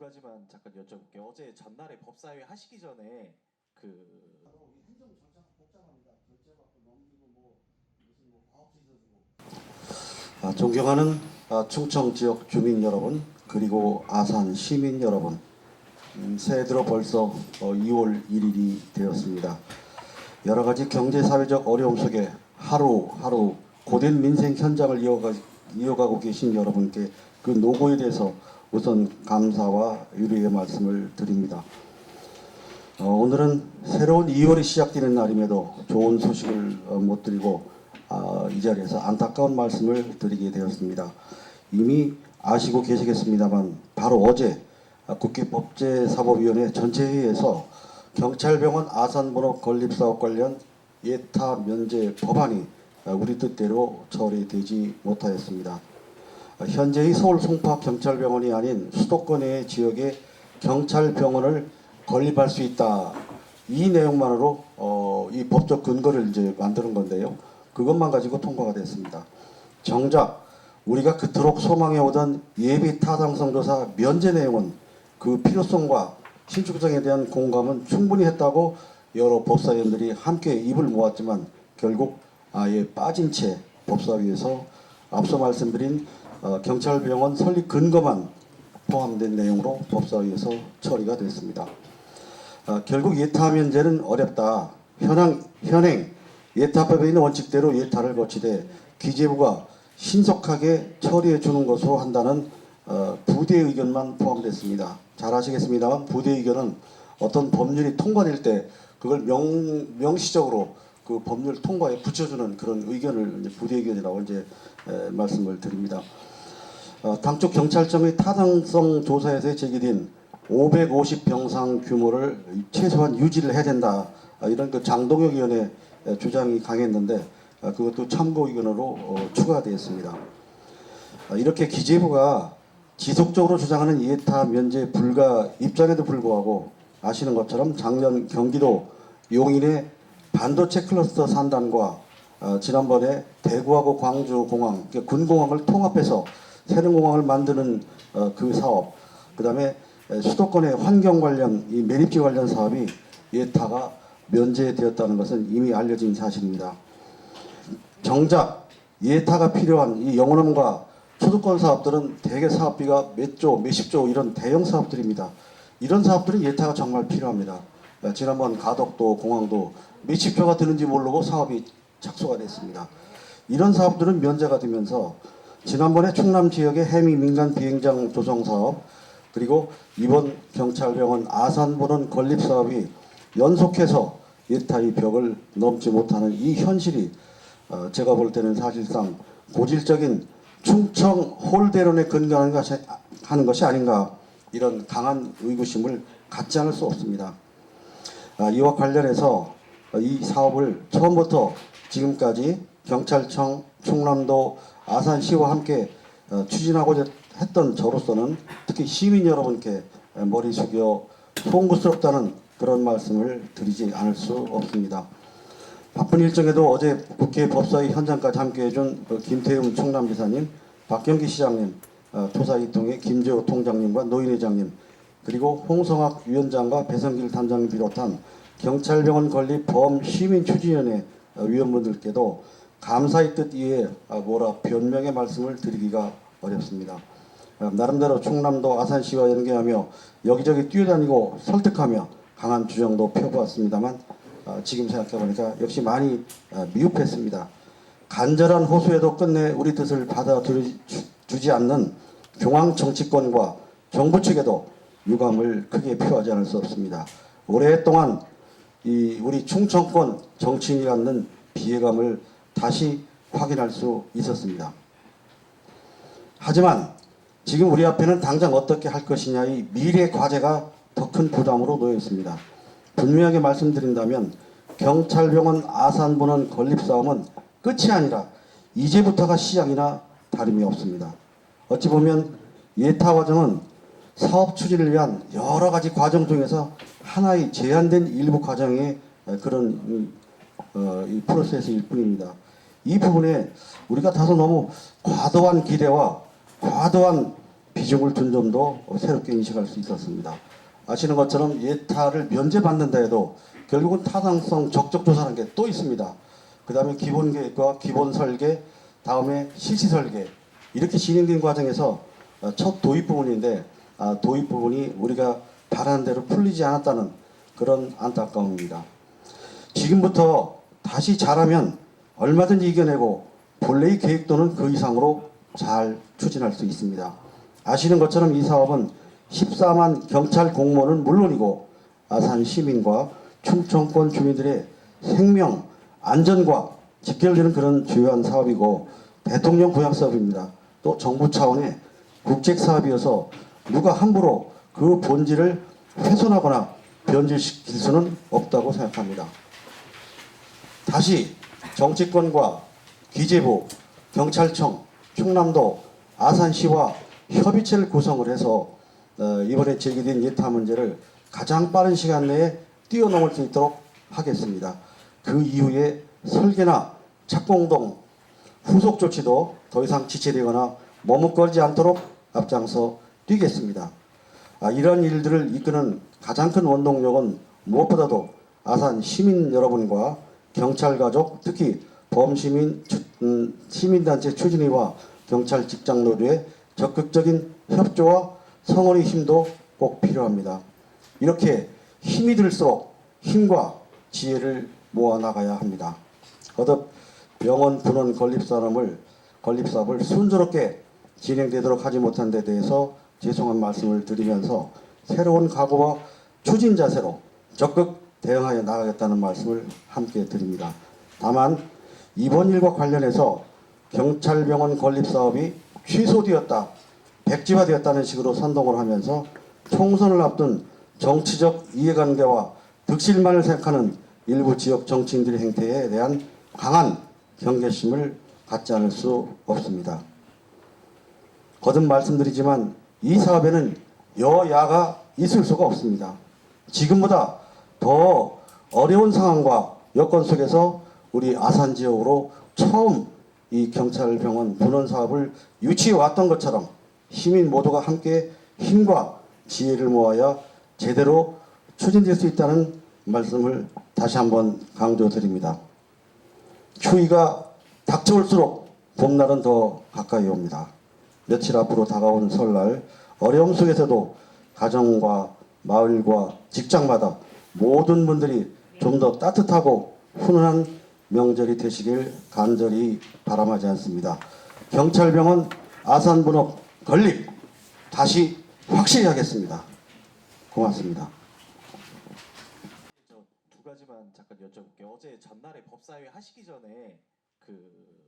가지만 잠깐 여쭤볼게요. 어제 전날에 법사위 하시기 전에 행정 절차가 복잡합니다. 결제 받고 넘기고 무슨 과업지 있어주고. 존경하는 충청 지역 주민 여러분, 그리고 아산 시민 여러분, 새해 들어 벌써 2월 1일이 되었습니다. 여러 가지 경제 사회적 어려움 속에 하루하루 고된 민생 현장을 이어가고 계신 여러분께 그 노고에 대해서 우선 감사와 유리의 말씀을 드립니다. 오늘은 새로운 2월이 시작되는 날임에도 좋은 소식을 못 드리고 이 자리에서 안타까운 말씀을 드리게 되었습니다. 이미 아시고 계시겠습니다만 바로 어제 국회 법제사법위원회 전체회의에서 경찰병원 아산번호 건립사업 관련 예타 면제 법안이 우리 뜻대로 처리되지 못하였습니다. 현재의 서울 송파 경찰병원이 아닌 수도권의 지역에 경찰병원을 건립할 수 있다. 이 내용만으로 이 법적 근거를 이제 만드는 건데요. 그것만 가지고 통과가 됐습니다. 정작 우리가 그토록 소망해오던 예비 타당성 조사 면제 내용은 그 필요성과 신축성에 대한 공감은 충분히 했다고 여러 법사위원들이 함께 입을 모았지만 결국 아예 빠진 채 법사위에서 앞서 말씀드린 경찰병원 설립 근거만 포함된 내용으로 법사위에서 처리가 됐습니다. 결국 예타 면제는 어렵다. 현행 예타법에 있는 원칙대로 예타를 거치되 기재부가 신속하게 처리해 주는 것으로 한다는 부대 의견만 포함됐습니다. 잘 아시겠습니다만 부대 의견은 어떤 법률이 통과될 때 그걸 명시적으로 그 법률 통과에 붙여주는 그런 의견을 부대 의견이라고 이제 말씀을 드립니다. 당초 경찰청의 타당성 조사에서 제기된 550병상 규모를 최소한 유지를 해야 된다. 이런 그 장동혁 의원의 주장이 강했는데 그것도 참고 의견으로 추가되었습니다. 이렇게 기재부가 지속적으로 주장하는 예타 면제 불가 입장에도 불구하고 아시는 것처럼 작년 경기도 용인의 반도체 클러스터 산단과 지난번에 대구하고 광주 공항, 군공항을 통합해서 새로운 공항을 만드는 그 사업, 그 다음에 수도권의 환경 관련 이 매립지 관련 사업이 예타가 면제되었다는 것은 이미 알려진 사실입니다. 정작 예타가 필요한 이 영호남과 수도권 사업들은 대개 사업비가 몇 조, 몇십 조 이런 대형 사업들입니다. 이런 사업들은 예타가 정말 필요합니다. 지난번 가덕도, 공항도 몇십 조가 드는지 모르고 사업이 착수가 됐습니다. 이런 사업들은 면제가 되면서 지난번에 충남 지역의 해미 민간 비행장 조성 사업, 그리고 이번 경찰병원 아산본원 건립 사업이 연속해서 예타의 벽을 넘지 못하는 이 현실이 제가 볼 때는 사실상 고질적인 충청 홀대론에 근거하는 것이 아닌가, 이런 강한 의구심을 갖지 않을 수 없습니다. 이와 관련해서 이 사업을 처음부터 지금까지 경찰청, 충남도, 아산시와 함께 추진하고자 했던 저로서는 특히 시민 여러분께 머리 숙여 송구스럽다는 그런 말씀을 드리지 않을 수 없습니다. 바쁜 일정에도 어제 국회 법사위 현장까지 함께해준 김태흠 충남지사님, 박경기 시장님, 토사이통의 김재호 통장님과 노인회장님, 그리고 홍성학 위원장과 배성길 단장을 비롯한 경찰병원 건립 범시민추진위원회 위원분들께도 감사의 뜻 이외에 뭐라 변명의 말씀을 드리기가 어렵습니다. 나름대로 충남도 아산시와 연계하며 여기저기 뛰어다니고 설득하며 강한 주장도 펴보았습니다만 지금 생각해보니까 역시 많이 미흡했습니다. 간절한 호소에도 끝내 우리 뜻을 받아주지 않는 중앙 정치권과 정부 측에도 유감을 크게 표하지 않을 수 없습니다. 오랫동안 우리 충청권 정치인이 갖는 비애감을 다시 확인할 수 있었습니다. 하지만 지금 우리 앞에는 당장 어떻게 할 것이냐의 미래 과제가 더 큰 부담으로 놓여 있습니다. 분명하게 말씀드린다면 경찰병원 아산본원 건립 싸움은 끝이 아니라 이제부터가 시작이나 다름이 없습니다. 어찌 보면 예타 과정은 사업 추진을 위한 여러 가지 과정 중에서 하나의 제한된 일부 과정의 그런 이 프로세스일 뿐입니다. 이 부분에 우리가 다소 너무 과도한 기대와 과도한 비중을 둔 점도 새롭게 인식할 수 있었습니다. 아시는 것처럼 예타를 면제받는다 해도 결국은 타당성 적적조사라는 게 또 있습니다. 그 다음에 기본 계획과 기본 설계, 다음에 실시 설계 이렇게 진행된 과정에서 첫 도입 부분인데 도입 부분이 우리가 바라는 대로 풀리지 않았다는 그런 안타까움입니다. 지금부터 다시 잘하면 얼마든지 이겨내고 본래의 계획도는 그 이상으로 잘 추진할 수 있습니다. 아시는 것처럼 이 사업은 14만 경찰 공무원은 물론이고 아산 시민과 충청권 주민들의 생명, 안전과 직결되는 그런 주요한 사업이고 대통령 부양 사업입니다. 또 정부 차원의 국책 사업이어서 누가 함부로 그 본질을 훼손하거나 변질시킬 수는 없다고 생각합니다. 다시 정치권과 기재부, 경찰청, 충남도, 아산시와 협의체를 구성을 해서 이번에 제기된 예타 문제를 가장 빠른 시간 내에 뛰어넘을 수 있도록 하겠습니다. 그 이후에 설계나 착공동 후속 조치도 더 이상 지체되거나 머뭇거리지 않도록 앞장서 뛰겠습니다. 이런 일들을 이끄는 가장 큰 원동력은 무엇보다도 아산 시민 여러분과 경찰 가족, 특히 범시민 시민단체 추진위와 경찰 직장 노조의 적극적인 협조와 성원의 힘도 꼭 필요합니다. 이렇게 힘이 들수록 힘과 지혜를 모아나가야 합니다. 거듭 병원 분원 건립사업을 순조롭게 진행되도록 하지 못한 데 대해서 죄송한 말씀을 드리면서 새로운 각오와 추진 자세로 적극 대응하여 나가겠다는 말씀을 함께 드립니다. 다만 이번 일과 관련해서 경찰병원 건립사업이 취소되었다, 백지화되었다는 식으로 선동을 하면서 총선을 앞둔 정치적 이해관계와 득실만을 생각하는 일부 지역 정치인들의 행태에 대한 강한 경계심을 갖지 않을 수 없습니다. 거듭 말씀드리지만 이 사업에는 여야가 있을 수가 없습니다. 지금보다 더 어려운 상황과 여건 속에서 우리 아산 지역으로 처음 이 경찰병원 분원 사업을 유치해 왔던 것처럼 시민 모두가 함께 힘과 지혜를 모아야 제대로 추진될 수 있다는 말씀을 다시 한번 강조드립니다. 추위가 닥쳐올수록 봄날은 더 가까이 옵니다. 며칠 앞으로 다가온 설날 어려움 속에서도 가정과 마을과 직장마다 모든 분들이 좀 더 따뜻하고 훈훈한 명절이 되시길 간절히 바람하지 않습니다. 경찰병원 아산분업 건립 다시 확실히 하겠습니다. 고맙습니다. 저 두 가지만 잠깐 여쭤볼게요. 어제 전날에 법사위 하시기 전에 그